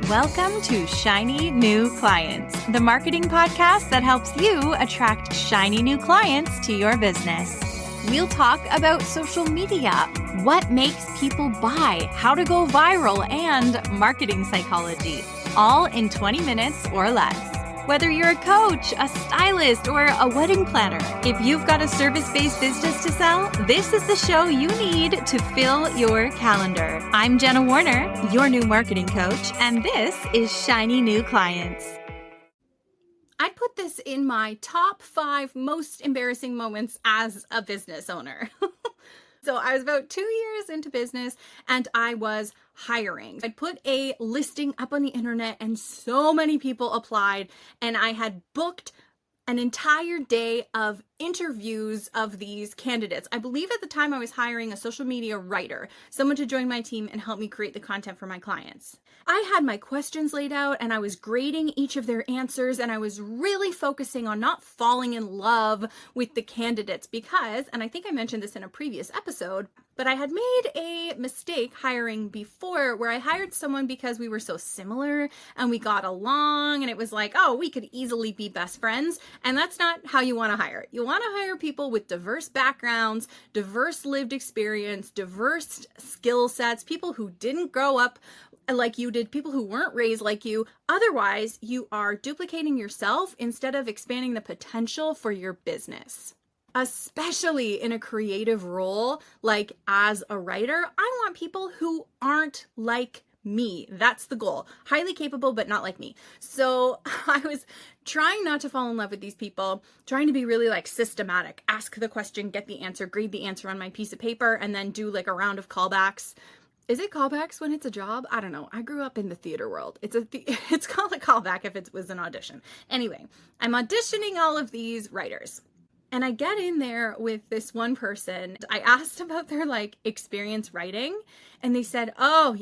Welcome to Shiny New Clients, the marketing podcast that helps you attract shiny new clients to your business. We'll talk about social media, what makes people buy, how to go viral, and marketing psychology, all in 20 minutes or less. Whether you're a coach, a stylist, or a wedding planner, if you've got a service-based business to sell, this is the show you need to fill your calendar. I'm Jenna Warner, your new marketing coach, and this is Shiny New Clients. I'd put this in my top 5 most embarrassing moments as a business owner. So I was about 2 years into business and I was hiring. I'd put a listing up on the internet and so many people applied, and I had booked an entire day of interviews of these candidates. I believe at the time I was hiring a social media writer, someone to join my team and help me create the content for my clients. I had my questions laid out and I was grading each of their answers, and I was really focusing on not falling in love with the candidates because, and I think I mentioned this in a previous episode, but I had made a mistake hiring before where I hired someone because we were so similar and we got along and it was like, oh, we could easily be best friends. And that's not how you want to hire. You want to hire people with diverse backgrounds, diverse lived experience, diverse skill sets, people who didn't grow up like you did, people who weren't raised like you. Otherwise, you are duplicating yourself instead of expanding the potential for your business. Especially in a creative role, like as a writer, I want people who aren't like me. That's the goal. Highly capable, but not like me. So I was trying not to fall in love with these people, trying to be really like systematic, ask the question, get the answer, grade the answer on my piece of paper, and then do like a round of callbacks. Is it callbacks when it's a job? I don't know. I grew up in the theater world. It's called a callback if it was an audition. Anyway, I'm auditioning all of these writers. And I get in there with this one person. I asked about their like experience writing, and they said, oh,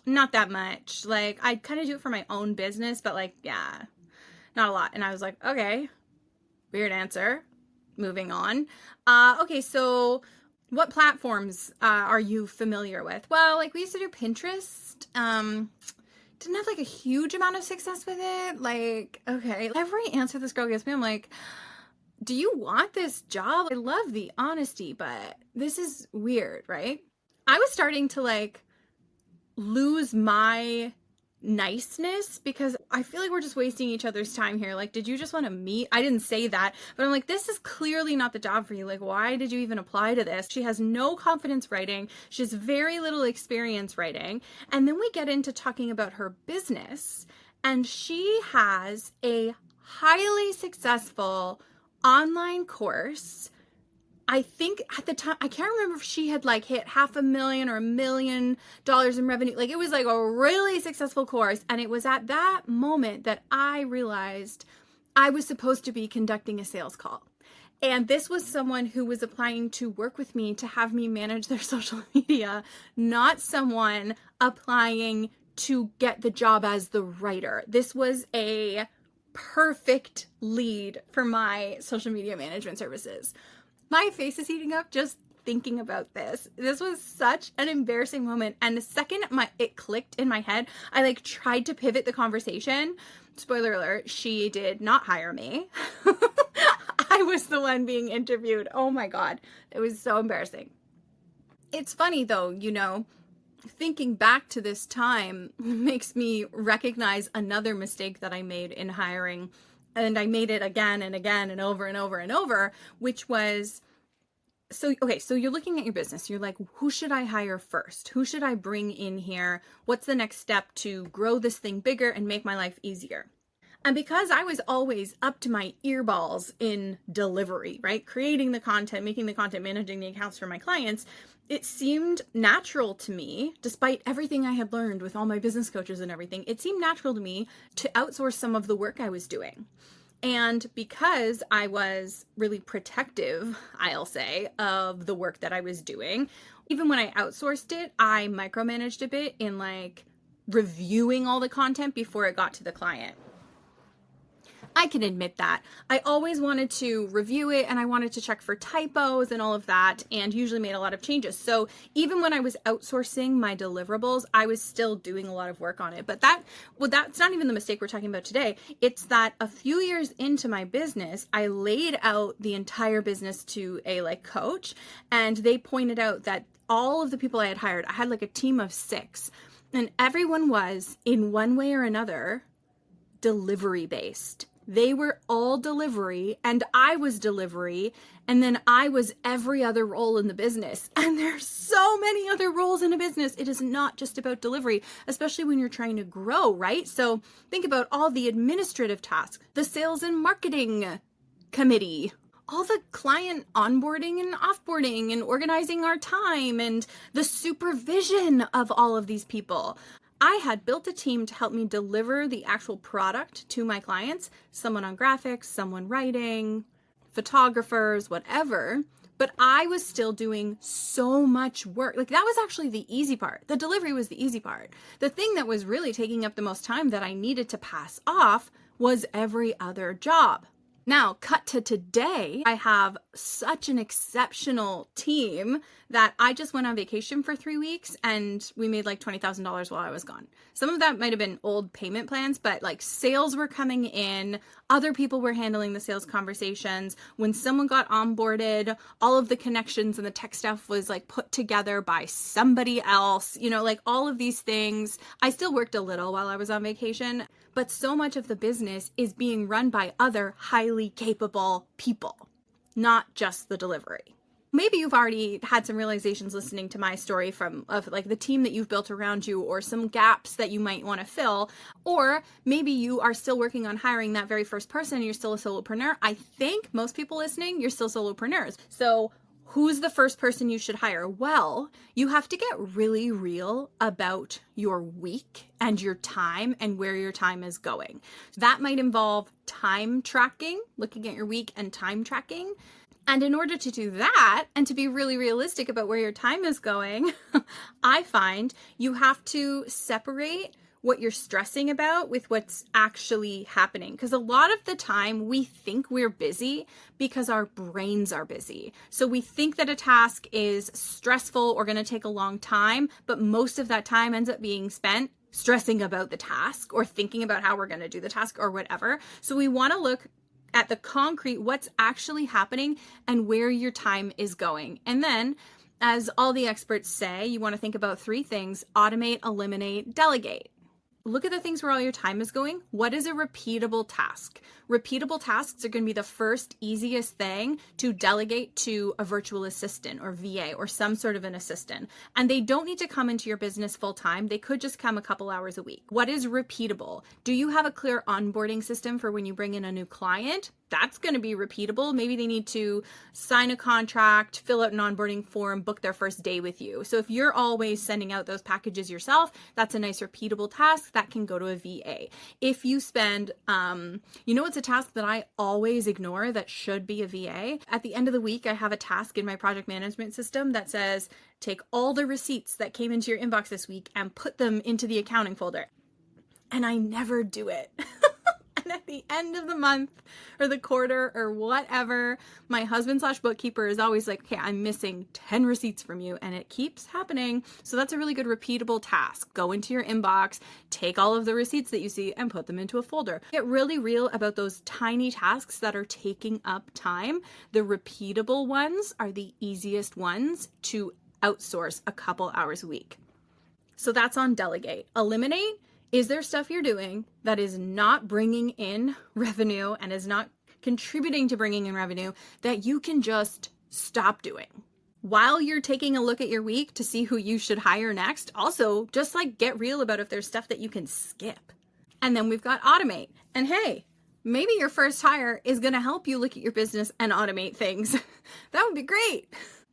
not that much. Like I kind of do it for my own business, but like, yeah, not a lot. And I was like, okay, weird answer. Moving on. Okay, so what platforms are you familiar with? Well, like we used to do Pinterest. Didn't have like a huge amount of success with it. Like, okay, every answer this girl gives me, I'm like, do you want this job? I love the honesty, but this is weird, right? I was starting to like lose my niceness because I feel like we're just wasting each other's time here. Like, did you just want to meet? I didn't say that, but I'm like, this is clearly not the job for you. Like, why did you even apply to this? She has no confidence writing. She has very little experience writing. And then we get into talking about her business, and she has a highly successful online course. I think at the time, I can't remember if she had like hit $500,000 or $1 million in revenue. Like it was like a really successful course. And it was at that moment that I realized I was supposed to be conducting a sales call. And this was someone who was applying to work with me to have me manage their social media, not someone applying to get the job as the writer. This was a perfect lead for my social media management services. My face is heating up just thinking about this. This was such an embarrassing moment. And the second it clicked in my head, I like tried to pivot the conversation. Spoiler alert, she did not hire me. I was the one being interviewed. Oh my God. It was so embarrassing. It's funny though, thinking back to this time makes me recognize another mistake that I made in hiring. And I made it again and again and over and over and over, which was, so you're looking at your business. You're like, who should I hire first? Who should I bring in here? What's the next step to grow this thing bigger and make my life easier? And because I was always up to my earballs in delivery, right? Creating the content, making the content, managing the accounts for my clients, it seemed natural to me, despite everything I had learned with all my business coaches and everything, it seemed natural to me to outsource some of the work I was doing. And because I was really protective, I'll say, of the work that I was doing, even when I outsourced it, I micromanaged a bit in like reviewing all the content before it got to the client. I can admit that. I always wanted to review it and I wanted to check for typos and all of that, and usually made a lot of changes. So even when I was outsourcing my deliverables, I was still doing a lot of work on it. But that's not even the mistake we're talking about today. It's that a few years into my business, I laid out the entire business to a coach, and they pointed out that all of the people I had hired, I had a team of 6, and everyone was in one way or another delivery based. They were all delivery, and I was delivery, and then I was every other role in the business. And there's so many other roles in a business. It is not just about delivery, especially when you're trying to grow, right? So think about all the administrative tasks, the sales and marketing committee, all the client onboarding and offboarding and organizing our time and the supervision of all of these people. I had built a team to help me deliver the actual product to my clients, someone on graphics, someone writing, photographers, whatever, but I was still doing so much work. That was actually the easy part. The delivery was the easy part. The thing that was really taking up the most time that I needed to pass off was every other job. Now, cut to today, I have such an exceptional team that I just went on vacation for 3 weeks and we made $20,000 while I was gone. Some of that might have been old payment plans, but sales were coming in, other people were handling the sales conversations. When someone got onboarded, all of the connections and the tech stuff was put together by somebody else, all of these things. I still worked a little while I was on vacation, but so much of the business is being run by other highly capable people, not just the delivery. Maybe you've already had some realizations listening to my story of the team that you've built around you, or some gaps that you might want to fill, or maybe you are still working on hiring that very first person and you're still a solopreneur. I think most people listening, you're still solopreneurs. So who's the first person you should hire? Well, you have to get really real about your week and your time and where your time is going. That might involve time tracking, looking at your week and time tracking. And in order to do that and to be really realistic about where your time is going, I find you have to separate what you're stressing about with what's actually happening. Because a lot of the time we think we're busy because our brains are busy. So we think that a task is stressful or going to take a long time, but most of that time ends up being spent stressing about the task or thinking about how we're going to do the task or whatever. So we want to look at the concrete, what's actually happening and where your time is going. And then, as all the experts say, you want to think about 3 things: automate, eliminate, delegate. Look at the things where all your time is going. What is a repeatable task? Repeatable tasks are going to be the first easiest thing to delegate to a virtual assistant or VA or some sort of an assistant. And they don't need to come into your business full time. They could just come a couple hours a week. What is repeatable? Do you have a clear onboarding system for when you bring in a new client? That's going to be repeatable. Maybe they need to sign a contract, fill out an onboarding form, book their first day with you. So if you're always sending out those packages yourself, that's a nice repeatable task that can go to a VA. If you spend, it's a task that I always ignore that should be a VA. At the end of the week, I have a task in my project management system that says, take all the receipts that came into your inbox this week and put them into the accounting folder. And I never do it. And at the end of the month or the quarter or whatever, my husband/bookkeeper is always like, okay, I'm missing 10 receipts from you. And it keeps happening. So that's a really good repeatable task. Go into your inbox, take all of the receipts that you see and put them into a folder. Get really real about those tiny tasks that are taking up time. The repeatable ones are the easiest ones to outsource a couple hours a week. So that's on delegate. Eliminate. Is there stuff you're doing that is not bringing in revenue and is not contributing to bringing in revenue that you can just stop doing? While you're taking a look at your week to see who you should hire next, also just get real about if there's stuff that you can skip. And then we've got automate. And hey, maybe your first hire is going to help you look at your business and automate things. That would be great.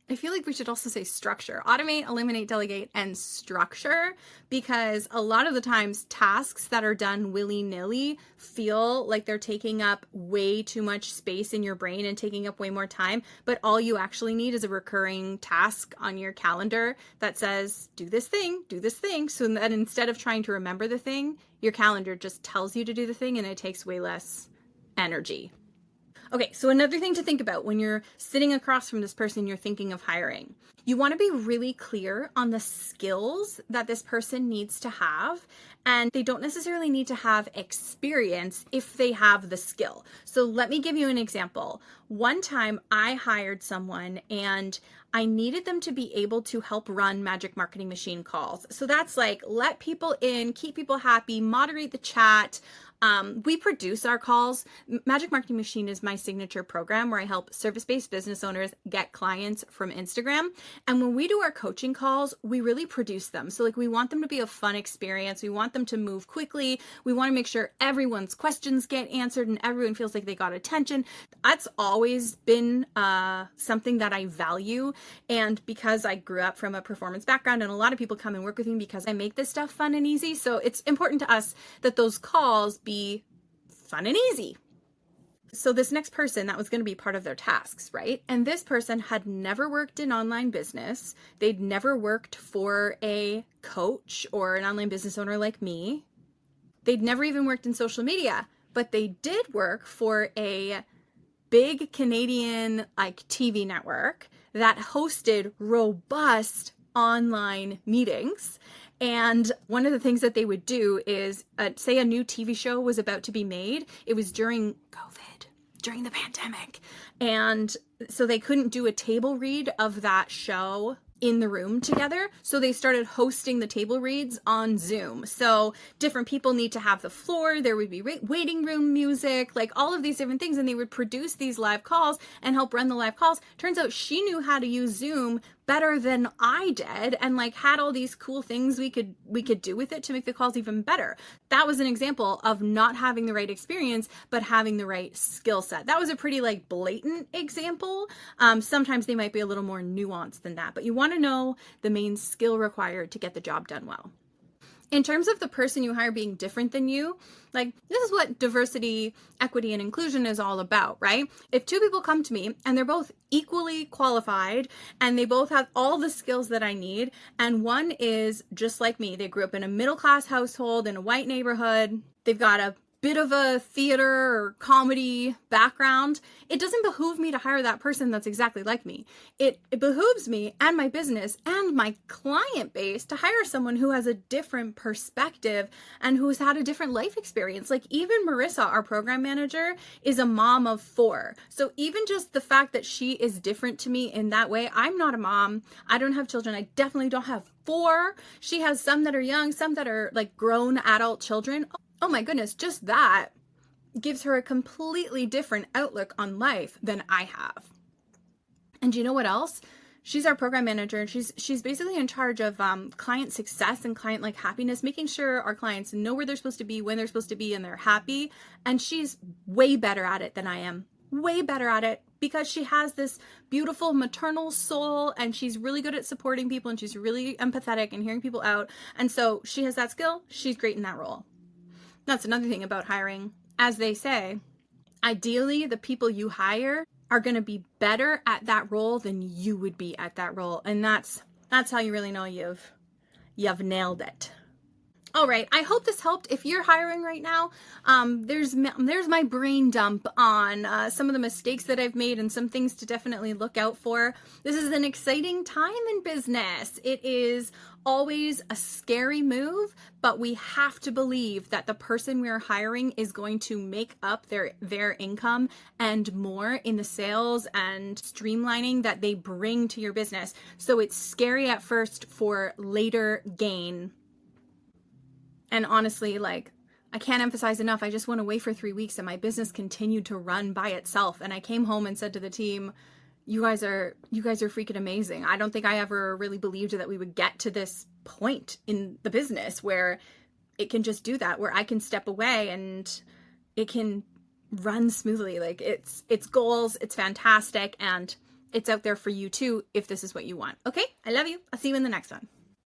I feel like we should also say structure. Automate, eliminate, delegate, and structure, because a lot of the times tasks that are done willy-nilly feel like they're taking up way too much space in your brain and taking up way more time, but all you actually need is a recurring task on your calendar that says, do this thing, so that instead of trying to remember the thing, your calendar just tells you to do the thing and it takes way less energy. Okay, so another thing to think about when you're sitting across from this person you're thinking of hiring, you want to be really clear on the skills that this person needs to have, and they don't necessarily need to have experience if they have the skill. So let me give you an example. One time I hired someone and I needed them to be able to help run Magic Marketing Machine calls. So that's like let people in, keep people happy, moderate the chat. We produce our calls. Magic Marketing Machine is my signature program where I help service-based business owners get clients from Instagram. And when we do our coaching calls, we really produce them. So like we want them to be a fun experience. We want them to move quickly. We want to make sure everyone's questions get answered and everyone feels like they got attention. That's always been something that I value. And because I grew up from a performance background and a lot of people come and work with me because I make this stuff fun and easy. So it's important to us that those calls be fun and easy. So this next person, that was going to be part of their tasks, right? And this person had never worked in online business. They'd never worked for a coach or an online business owner like me. They'd never even worked in social media, but they did work for a big Canadian like TV network that hosted robust online meetings. And one of the things that they would do is, say a new TV show was about to be made. It was during COVID, during the pandemic. And so they couldn't do a table read of that show in the room together. So they started hosting the table reads on Zoom. So different people need to have the floor. There would be waiting room music, like all of these different things. And they would produce these live calls and help run the live calls. Turns out she knew how to use Zoom better than I did and like had all these cool things we could do with it to make the calls even better. That was an example of not having the right experience, but having the right skill set. That was a pretty like blatant example. Sometimes they might be a little more nuanced than that, but you want to know the main skill required to get the job done well. In terms of the person you hire being different than you, like this is what diversity, equity, and inclusion is all about, right? If two people come to me and they're both equally qualified and they both have all the skills that I need, and one is just like me, they grew up in a middle-class household in a white neighborhood, they've got a bit of a theater or comedy background, it doesn't behoove me to hire that person that's exactly like me. It behooves me and my business and my client base to hire someone who has a different perspective and who's had a different life experience. Like even Marissa, our program manager, is a mom of 4. So even just the fact that she is different to me in that way, I'm not a mom. I don't have children. I definitely don't have 4. She has some that are young, some that are like grown adult children. Oh my goodness, just that gives her a completely different outlook on life than I have. And you know what else? She's our program manager, and she's basically in charge of client success and client like happiness, making sure our clients know where they're supposed to be, when they're supposed to be, and they're happy. And she's way better at it than I am. Way better at it because she has this beautiful maternal soul and she's really good at supporting people and she's really empathetic and hearing people out. And so she has that skill. She's great in that role. That's another thing about hiring. As they say, ideally, the people you hire are going to be better at that role than you would be at that role. And that's how you really know you've nailed it. All right, I hope this helped. If you're hiring right now, there's my brain dump on some of the mistakes that I've made and some things to definitely look out for. This is an exciting time in business. It is always a scary move, but we have to believe that the person we're hiring is going to make up their income and more in the sales and streamlining that they bring to your business. So it's scary at first for later gain. And honestly, like, I can't emphasize enough, I just went away for 3 weeks and my business continued to run by itself. And I came home and said to the team, you guys are freaking amazing. I don't think I ever really believed that we would get to this point in the business where it can just do that, where I can step away and it can run smoothly. Like it's goals, it's fantastic, and it's out there for you too if this is what you want. Okay, I love you. I'll see you in the next one.